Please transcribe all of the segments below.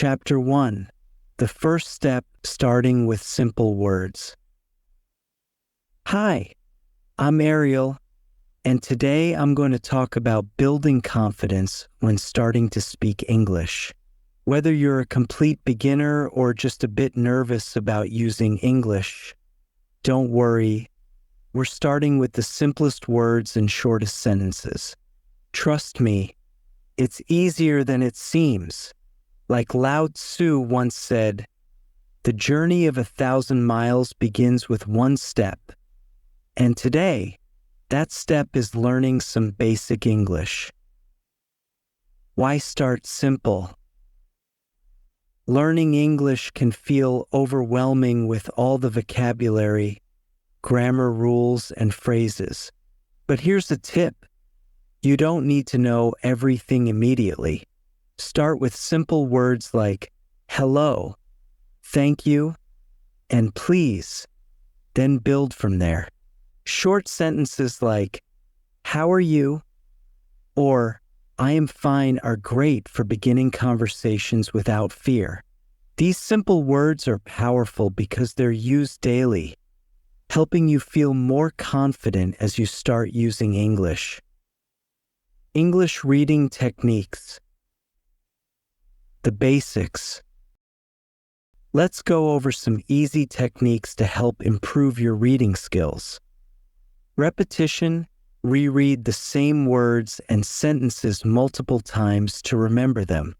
Chapter 1. The first step, starting with simple words. Hi, I'm Ariel, and today I'm going to talk about building confidence when starting to speak English. Whether you're a complete beginner or just a bit nervous about using English, don't worry. We're starting with the simplest words and shortest sentences. Trust me, it's easier than it seems. Like Lao Tzu once said, "The journey of 1,000 miles begins with one step." And today, that step is learning some basic English. Why start simple? Learning English can feel overwhelming with all the vocabulary, grammar rules, and phrases. But here's a tip. You don't need to know everything immediately. Start with simple words like hello, thank you, and please, then build from there. Short sentences like, how are you? Or, I am fine are great for beginning conversations without fear. These simple words are powerful because they're used daily, helping you feel more confident as you start using English. English reading techniques. The basics. Let's go over some easy techniques to help improve your reading skills. Repetition. Reread the same words and sentences multiple times to remember them.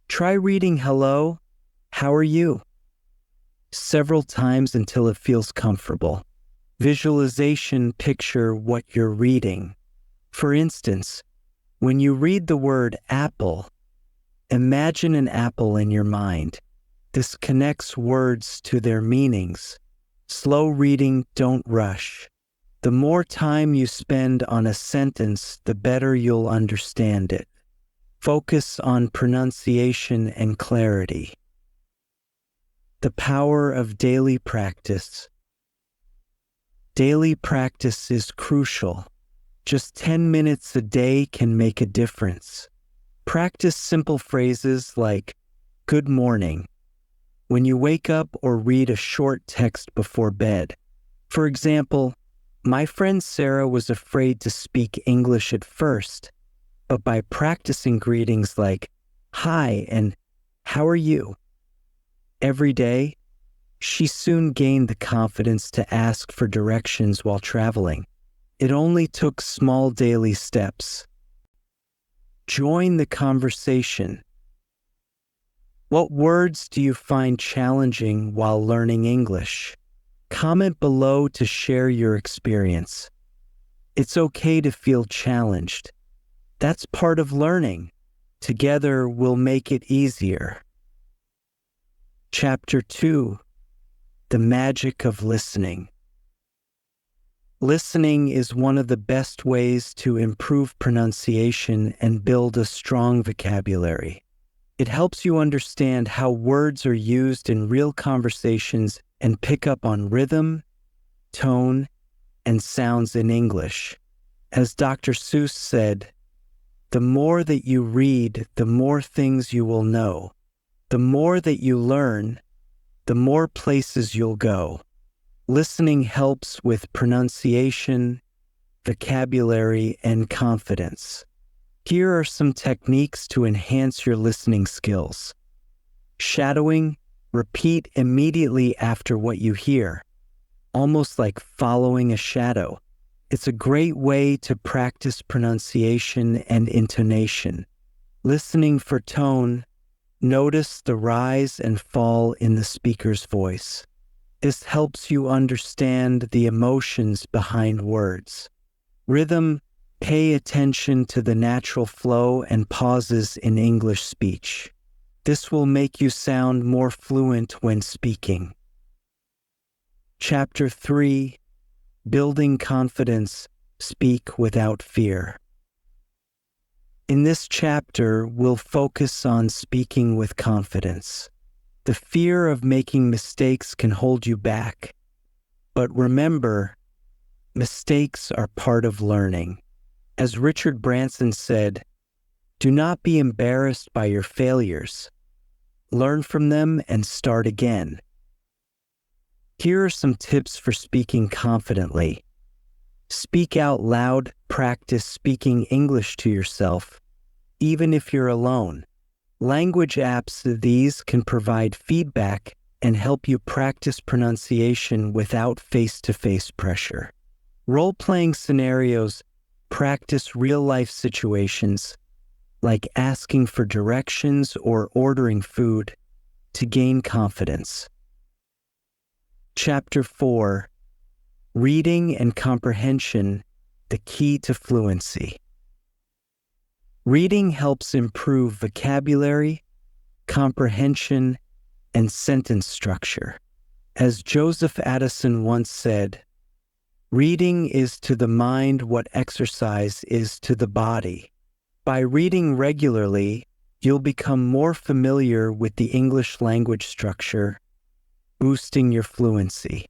Try reading hello, how are you? Several times until it feels comfortable. Visualization. Picture what you're reading. For instance, when you read the word apple, imagine an apple in your mind. This connects words to their meanings. Slow reading, don't rush. The more time you spend on a sentence, the better you'll understand it. Focus on pronunciation and clarity. The power of daily practice. Daily practice is crucial. Just 10 minutes a day can make a difference. Practice simple phrases like, good morning, when you wake up, or read a short text before bed. For example, my friend Sarah was afraid to speak English at first, but by practicing greetings like, hi and how are you? Every day, she soon gained the confidence to ask for directions while traveling. It only took small daily steps. Join the conversation. What words do you find challenging while learning English? Comment below to share your experience. It's okay to feel challenged. That's part of learning. Together, we'll make it easier. Chapter 2. The magic of listening. Listening is one of the best ways to improve pronunciation and build a strong vocabulary. It helps you understand how words are used in real conversations and pick up on rhythm, tone, and sounds in English. As Dr. Seuss said, the more that you read, the more things you will know. The more that you learn, the more places you'll go. Listening helps with pronunciation, vocabulary, and confidence. Here are some techniques to enhance your listening skills. Shadowing. Repeat immediately after what you hear, almost like following a shadow. It's a great way to practice pronunciation and intonation. Listening for tone. Notice the rise and fall in the speaker's voice. This helps you understand the emotions behind words. Rhythm. Pay attention to the natural flow and pauses in English speech. This will make you sound more fluent when speaking. Chapter 3. Building confidence. Speak without fear. In this chapter, we'll focus on speaking with confidence. The fear of making mistakes can hold you back. But remember, mistakes are part of learning. As Richard Branson said, do not be embarrassed by your failures. learn from them, and start again. Here are some tips for speaking confidently. Speak out loud. Practice speaking English to yourself, even if you're alone. Language apps these can provide feedback and help you practice pronunciation without face-to-face pressure. Role-playing scenarios. Practice real-life situations, like asking for directions or ordering food, to gain confidence. Chapter 4. Reading and Comprehension, the Key to Fluency. Reading helps improve vocabulary, comprehension, and sentence structure. As Joseph Addison once said, "Reading is to the mind what exercise is to the body." By reading regularly, you'll become more familiar with the English language structure, boosting your fluency.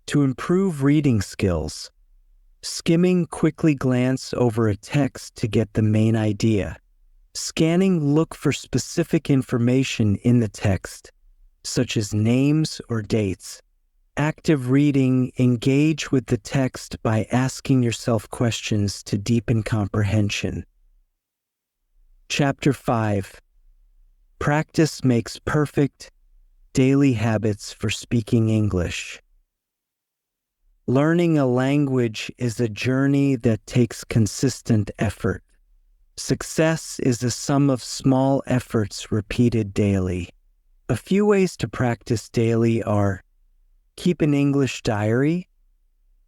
To improve reading skills, skimming, quickly glance over a text to get the main idea. Scanning, look for specific information in the text, such as names or dates. Active reading, engage with the text by asking yourself questions to deepen comprehension. Chapter 5. Practice makes perfect. Daily habits for speaking English. Learning a language is a journey that takes consistent effort. Success is the sum of small efforts repeated daily. A few ways to practice daily are: keep an English diary,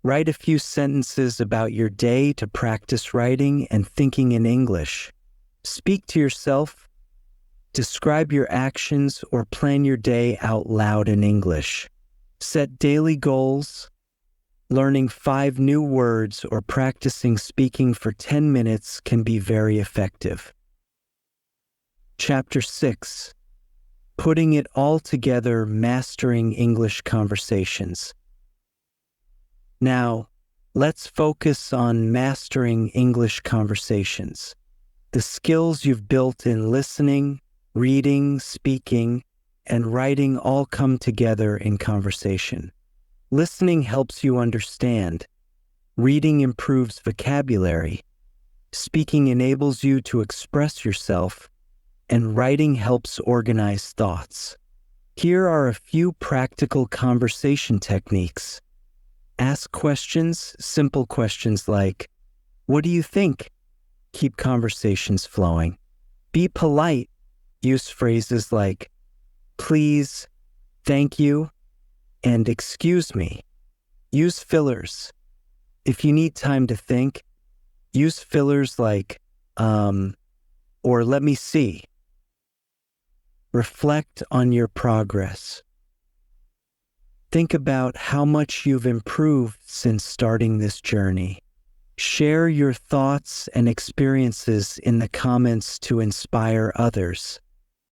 write a few sentences about your day to practice writing and thinking in English, speak to yourself, describe your actions or plan your day out loud in English, set daily goals. Learning 5 new words or practicing speaking for 10 minutes can be very effective. Chapter 6. Putting it all together, mastering English conversations. Now, let's focus on mastering English conversations. The skills you've built in listening, reading, speaking, and writing all come together in conversation. Listening helps you understand. Reading improves vocabulary. Speaking enables you to express yourself. And writing helps organize thoughts. Here are a few practical conversation techniques. Ask questions, simple questions like, "What do you think?" Keep conversations flowing. Be polite. Use phrases like, "Please," "Thank you," and "Excuse me." Use fillers. If you need time to think, use fillers like, or "Let me see." Reflect on your progress. Think about how much you've improved since starting this journey. Share your thoughts and experiences in the comments to inspire others.